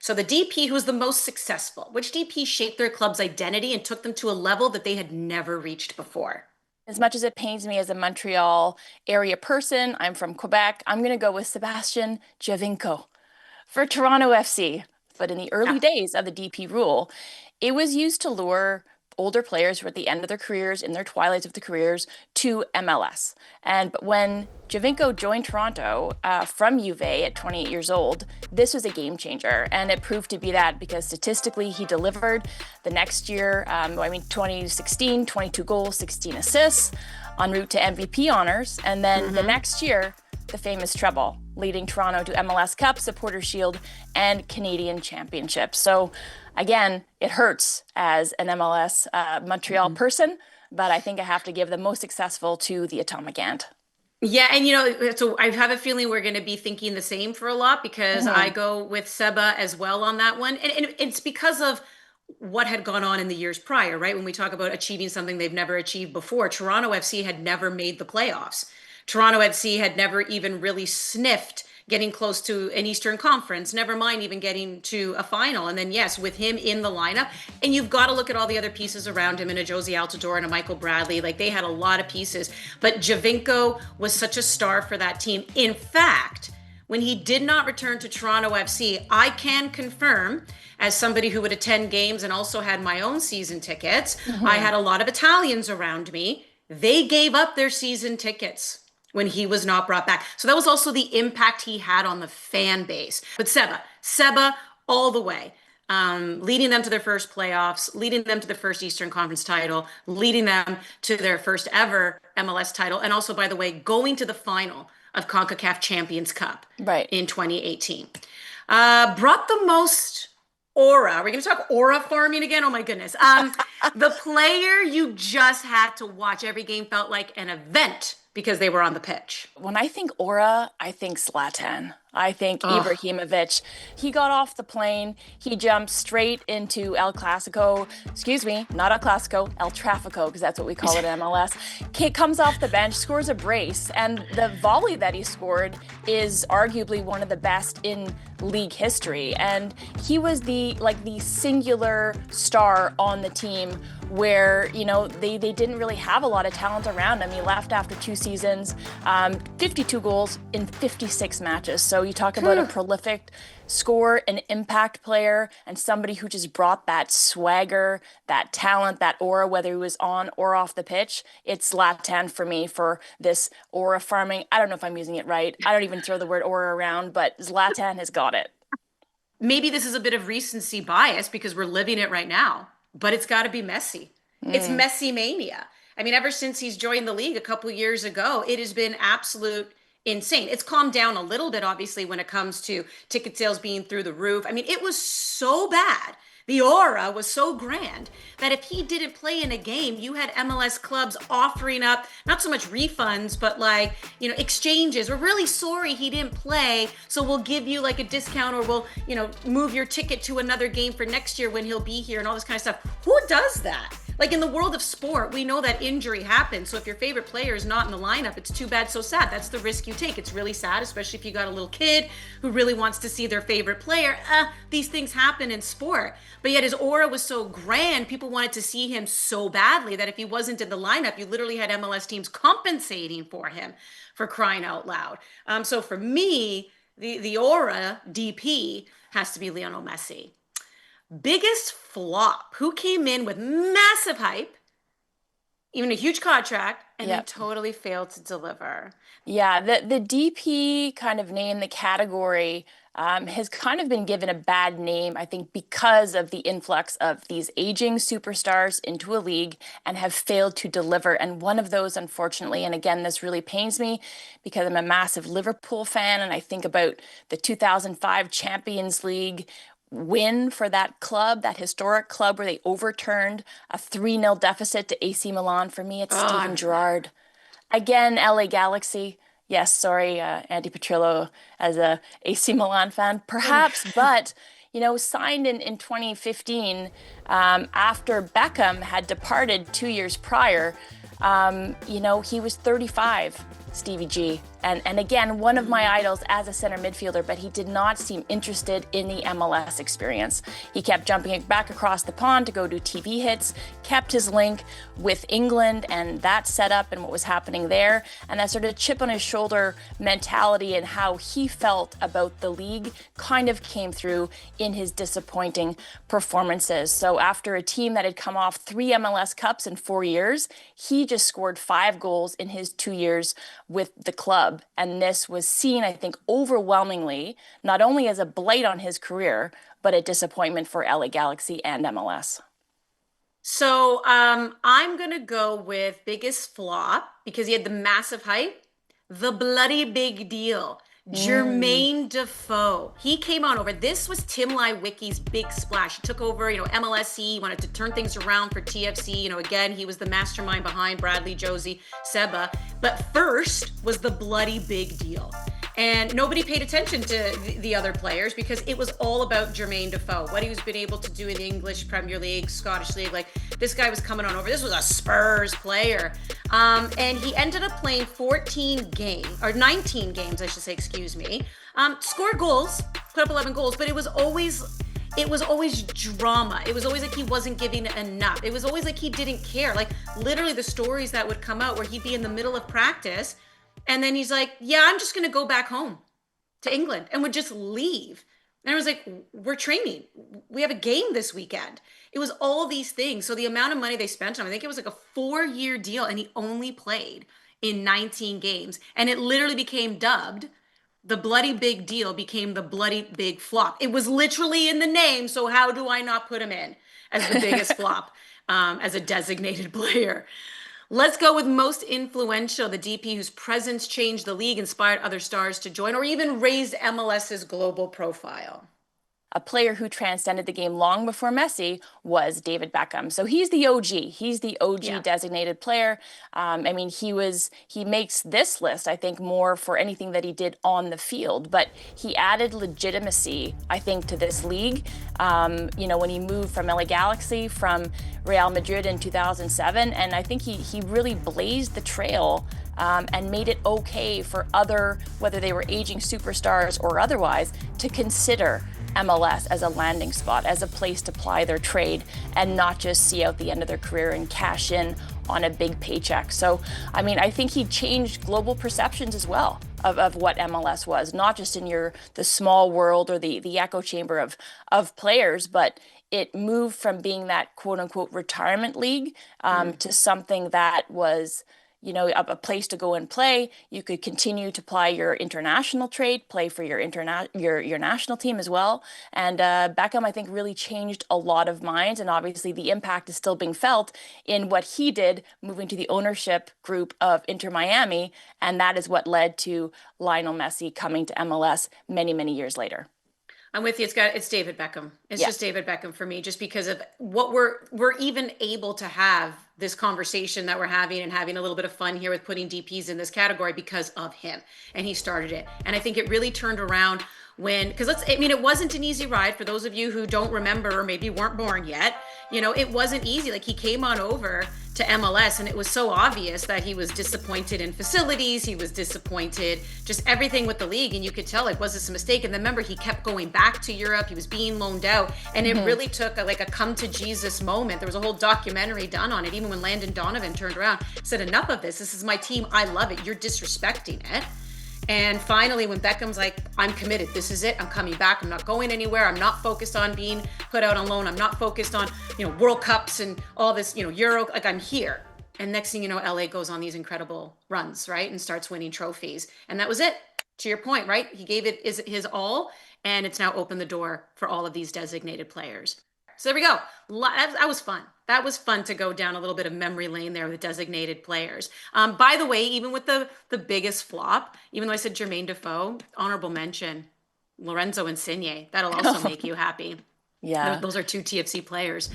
So the DP who was the most successful, which DP shaped their club's identity and took them to a level that they had never reached before? As much as it pains me as a Montreal area person, I'm from Quebec, I'm going to go with Sebastian Giovinco for Toronto FC. But in the early Yeah. days of the DP rule, it was used to lure older players who are at the end of their careers, in their twilights of the careers, to MLS. And but when Giovinco joined Toronto from Juve at 28 years old, this was a game changer. And it proved to be that because statistically he delivered the next year, 2016, 22 goals, 16 assists, en route to MVP honors. And then the next year, the famous treble, leading Toronto to MLS Cup, Supporters Shield, and Canadian Championship. So again, it hurts as an MLS Montreal person, but I think I have to give the most successful to the Atomic Ant. Yeah, and so I have a feeling we're going to be thinking the same for a lot because I Mhm. go with Seba as well on that one. And it's because of what had gone on in the years prior, right? When we talk about achieving something they've never achieved before, Toronto FC had never made the playoffs. Toronto FC had never even really sniffed getting close to an Eastern Conference, never mind even getting to a final. And then, yes, with him in the lineup, and you've got to look at all the other pieces around him and a Josie Altidore and a Michael Bradley. Like they had a lot of pieces, but Javinko was such a star for that team. In fact, when he did not return to Toronto FC, I can confirm, as somebody who would attend games and also had my own season tickets, I Mhm. had a lot of Italians around me. They gave up their season tickets when he was not brought back. So that was also the impact he had on the fan base. But Seba, all the way. Leading them to their first playoffs, leading them to the first Eastern Conference title, leading them to their first ever MLS title, and also, by the way, going to the final of CONCACAF Champions Cup Right. in 2018. Brought the most aura. Are we going to talk aura farming again? Oh my goodness. The player you just had to watch. Every game felt like an event because they were on the pitch. When I think aura, I think Zlatan. I think Oh, Ibrahimovic. He got off the plane, he jumped straight into El Clasico. Excuse me, not El Clasico, El Trafico, because that's what we call it in MLS. Kid comes off the bench, scores a brace, and the volley that he scored is arguably one of the best in league history. And he was the singular star on the team where, they didn't really have a lot of talent around him. He left after 2 seasons, 52 goals in 56 matches. So you talk about a prolific scorer, an impact player, and somebody who just brought that swagger, that talent, that aura, whether he was on or off the pitch. It's Zlatan for me for this aura farming. I don't know if I'm using it right. I don't even throw the word aura around, but Zlatan has got it. maybe this is a bit of recency bias because we're living it right now, but it's got to be Messi. It's Mm. Messi mania. I mean, ever since he's joined the league a couple years ago, it has been absolute insane. It's calmed down a little bit, obviously, when it comes to ticket sales being through the roof. I mean, it was so bad. The aura was so grand that if he didn't play in a game, you had MLS clubs offering up not so much refunds, but like, exchanges. We're really sorry he didn't play, so we'll give you like a discount or we'll, move your ticket to another game for next year when he'll be here and all this kind of stuff. Who does that? Like in the world of sport, we know that injury happens. So if your favorite player is not in the lineup, it's too bad, so sad. That's the risk you take. It's really sad, especially if you got a little kid who really wants to see their favorite player. These things happen in sport. But yet his aura was so grand, people wanted to see him so badly that if he wasn't in the lineup, you literally had MLS teams compensating for him for crying out loud. So for me, the aura DP has to be Lionel Messi. Biggest flop. Who came in with massive hype, even a huge contract, and then Yep. totally failed to deliver? Yeah, the DP kind of name, the category, has kind of been given a bad name, I think, because of the influx of these aging superstars into a league and have failed to deliver. And one of those, unfortunately, and again, this really pains me because I'm a massive Liverpool fan and I think about the 2005 Champions League win for that club, that historic club where they overturned a 3-0 deficit to AC Milan. For me, it's Oh, I Steven remember. Gerrard. Again, LA Galaxy. Yes, sorry, Andi Petrillo as a AC Milan fan, perhaps, but signed in 2015 after Beckham had departed 2 years prior. He was 35. Stevie G. And again, one of my idols as a center midfielder, but he did not seem interested in the MLS experience. He kept jumping back across the pond to go do TV hits, kept his link with England and that setup and what was happening there. And that sort of chip on his shoulder mentality and how he felt about the league kind of came through in his disappointing performances. So after a team that had come off 3 MLS Cups in 4 years, he just scored 5 goals in his 2 years with the club. And this was seen, I think, overwhelmingly, not only as a blight on his career, but a disappointment for LA Galaxy and MLS. So I'm gonna go with biggest flop because he had the massive hype, the bloody big deal. Mm. Jermaine Defoe. He came on over. This was Tim Lewicki's big splash. He took over, MLSE, wanted to turn things around for TFC. Again, he was the mastermind behind Bradley, Josie, Seba. But first was the bloody big deal. And nobody paid attention to the other players because it was all about Jermaine Defoe, what he's been able to do in the English Premier League, Scottish League. Like, this guy was coming on over. This was a Spurs player. And he ended up playing 14 games, or 19 games, I should say, excuse me. Scored goals, put up 11 goals, but it was always drama. It was always like he wasn't giving enough. It was always like he didn't care. Like, literally the stories that would come out where he'd be in the middle of practice and then he's like, yeah, I'm just going to go back home to England and would just leave. And I was like, we're training. We have a game this weekend. It was all these things. So the amount of money they spent on him, I think it was like a 4-year deal and he only played in 19 games. And it literally became dubbed, the bloody big deal became the bloody big flop. It was literally in the name. So how do I not put him in as the biggest flop as a designated player? Let's go with most influential, the DP whose presence changed the league, inspired other stars to join, or even raised MLS's global profile. A player who transcended the game long before Messi was David Beckham. So he's the OG. He's the OG Yeah. designated player. I mean, he makes this list, I think, more for anything that he did on the field, but he added legitimacy, I think, to this league. When he moved from LA Galaxy, from Real Madrid in 2007, and I think he really blazed the trail and made it okay for other, whether they were aging superstars or otherwise, to consider MLS as a landing spot, as a place to ply their trade and not just see out the end of their career and cash in on a big paycheck. So, I mean, I think he changed global perceptions as well of what MLS was, not just in the small world or the echo chamber of players, but it moved from being that quote unquote retirement league to something that was a place to go and play. You could continue to ply your international trade, play for your national team as well. And Beckham, I think, really changed a lot of minds. And obviously, the impact is still being felt in what he did, moving to the ownership group of Inter Miami. And that is what led to Lionel Messi coming to MLS many, many years later. I'm with you. It's David Beckham. It's Yeah. just David Beckham for me, just because of what we're even able to have this conversation that we're having and having a little bit of fun here with putting DPs in this category because of him. And he started it. And I think it really turned around because it wasn't an easy ride for those of you who don't remember or maybe weren't born yet. It wasn't easy. Like, he came on over to MLS and it was so obvious that he was disappointed in facilities. He was disappointed, just everything with the league. And you could tell, like, was this a mistake? And then remember, he kept going back to Europe. He was being loaned out. And it really took a come to Jesus moment. There was a whole documentary done on it. Even when Landon Donovan turned around, said, enough of this. This is my team. I love it. You're disrespecting it. And finally, when Beckham's like, I'm committed. This is it. I'm coming back. I'm not going anywhere. I'm not focused on being put out on loan. I'm not focused on, World Cups and all this, Euro. Like, I'm here. And next thing you know, LA goes on these incredible runs, right? And starts winning trophies. And that was it. To your point, right? He gave it his all, and it's now opened the door for all of these designated players. So there we go. That was fun. That was fun to go down a little bit of memory lane there with designated players. By the way, even with the biggest flop, even though I said Jermaine Defoe, honorable mention, Lorenzo Insigne. That'll also make you happy. Yeah. Those are 2 TFC players.